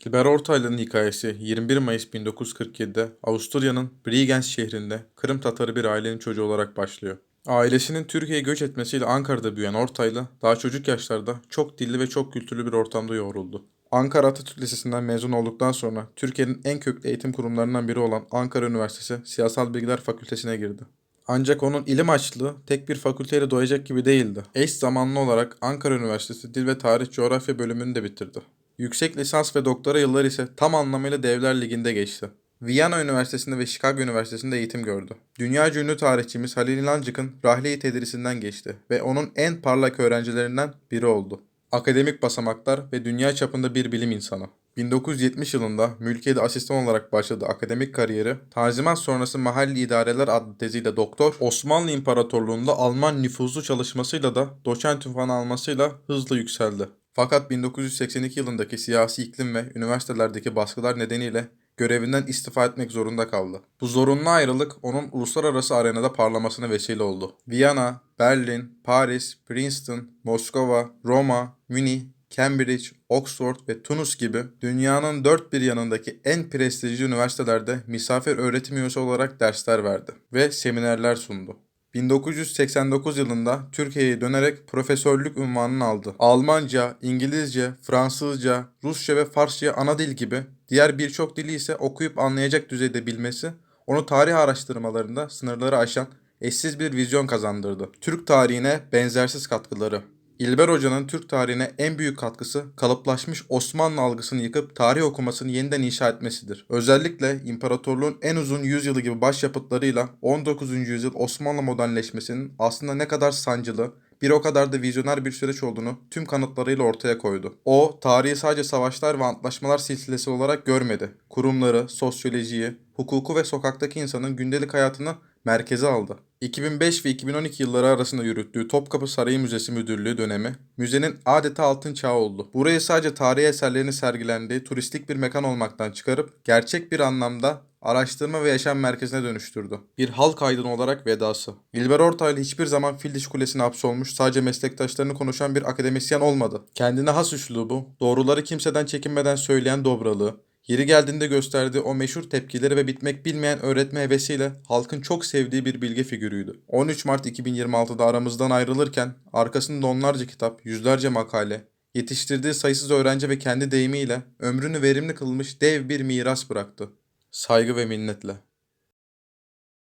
İlber Ortaylı'nın hikayesi 21 Mayıs 1947'de Avusturya'nın Bregenz şehrinde Kırım Tatarı bir ailenin çocuğu olarak başlıyor. Ailesinin Türkiye'ye göç etmesiyle Ankara'da büyüyen Ortaylı, daha çocuk yaşlarda çok dilli ve çok kültürlü bir ortamda yoğruldu. Ankara Atatürk Lisesi'nden mezun olduktan sonra Türkiye'nin en köklü eğitim kurumlarından biri olan Ankara Üniversitesi Siyasal Bilgiler Fakültesine girdi. Ancak onun ilim açlığı tek bir fakülteyle doyacak gibi değildi. Eş zamanlı olarak Ankara Üniversitesi Dil ve Tarih Coğrafya bölümünü de bitirdi. Yüksek lisans ve doktora yılları ise tam anlamıyla Devler Ligi'nde geçti. Viyana Üniversitesi'nde ve Chicago Üniversitesi'nde eğitim gördü. Dünyaca ünlü tarihçimiz Halil İnancık'ın Rahleyi tedrisinden geçti ve onun en parlak öğrencilerinden biri oldu. Akademik basamaklar ve dünya çapında bir bilim insanı. 1970 yılında mülkiyede asistan olarak başladığı akademik kariyeri, Tanzimat sonrası Mahalli İdareler adlı teziyle doktor, Osmanlı İmparatorluğu'nda Alman nüfuzlu çalışmasıyla da doçent unvanı almasıyla hızla yükseldi. Fakat 1982 yılındaki siyasi iklim ve üniversitelerdeki baskılar nedeniyle görevinden istifa etmek zorunda kaldı. Bu zorunlu ayrılık onun uluslararası arenada parlamasına vesile oldu. Viyana, Berlin, Paris, Princeton, Moskova, Roma, Münih, Cambridge, Oxford ve Tunus gibi dünyanın dört bir yanındaki en prestijli üniversitelerde misafir öğretim üyesi olarak dersler verdi ve seminerler sundu. 1989 yılında Türkiye'ye dönerek profesörlük unvanını aldı. Almanca, İngilizce, Fransızca, Rusça ve Farsça ana dil gibi diğer birçok dili ise okuyup anlayacak düzeyde bilmesi onu tarih araştırmalarında sınırları aşan eşsiz bir vizyon kazandırdı. Türk tarihine benzersiz katkıları. İlber Hoca'nın Türk tarihine en büyük katkısı kalıplaşmış Osmanlı algısını yıkıp tarih okumasını yeniden inşa etmesidir. Özellikle imparatorluğun en uzun yüzyılı gibi başyapıtlarıyla 19. yüzyıl Osmanlı modernleşmesinin aslında ne kadar sancılı, bir o kadar da vizyoner bir süreç olduğunu tüm kanıtlarıyla ortaya koydu. O, tarihi sadece savaşlar ve antlaşmalar silsilesi olarak görmedi. Kurumları, sosyolojiyi, hukuku ve sokaktaki insanın gündelik hayatını merkeze aldı. 2005 ve 2012 yılları arasında yürüttüğü Topkapı Sarayı Müzesi Müdürlüğü dönemi, müzenin adeta altın çağı oldu. Burayı sadece tarihi eserlerini sergilendiği turistik bir mekan olmaktan çıkarıp gerçek bir anlamda araştırma ve yaşam merkezine dönüştürdü. Bir halk aydını olarak vedası. İlber Ortaylı hiçbir zaman Fildiş Kulesi'ne hapsolmuş, sadece meslektaşlarını konuşan bir akademisyen olmadı. Kendine has üslubu, doğruları kimseden çekinmeden söyleyen dobralığı, yeri geldiğinde gösterdiği o meşhur tepkileri ve bitmek bilmeyen öğretme hevesiyle halkın çok sevdiği bir bilge figürüydü. 13 Mart 2026'da aramızdan ayrılırken arkasında onlarca kitap, yüzlerce makale, yetiştirdiği sayısız öğrenci ve kendi deyimiyle ömrünü verimli kılmış dev bir miras bıraktı. Saygı ve minnetle.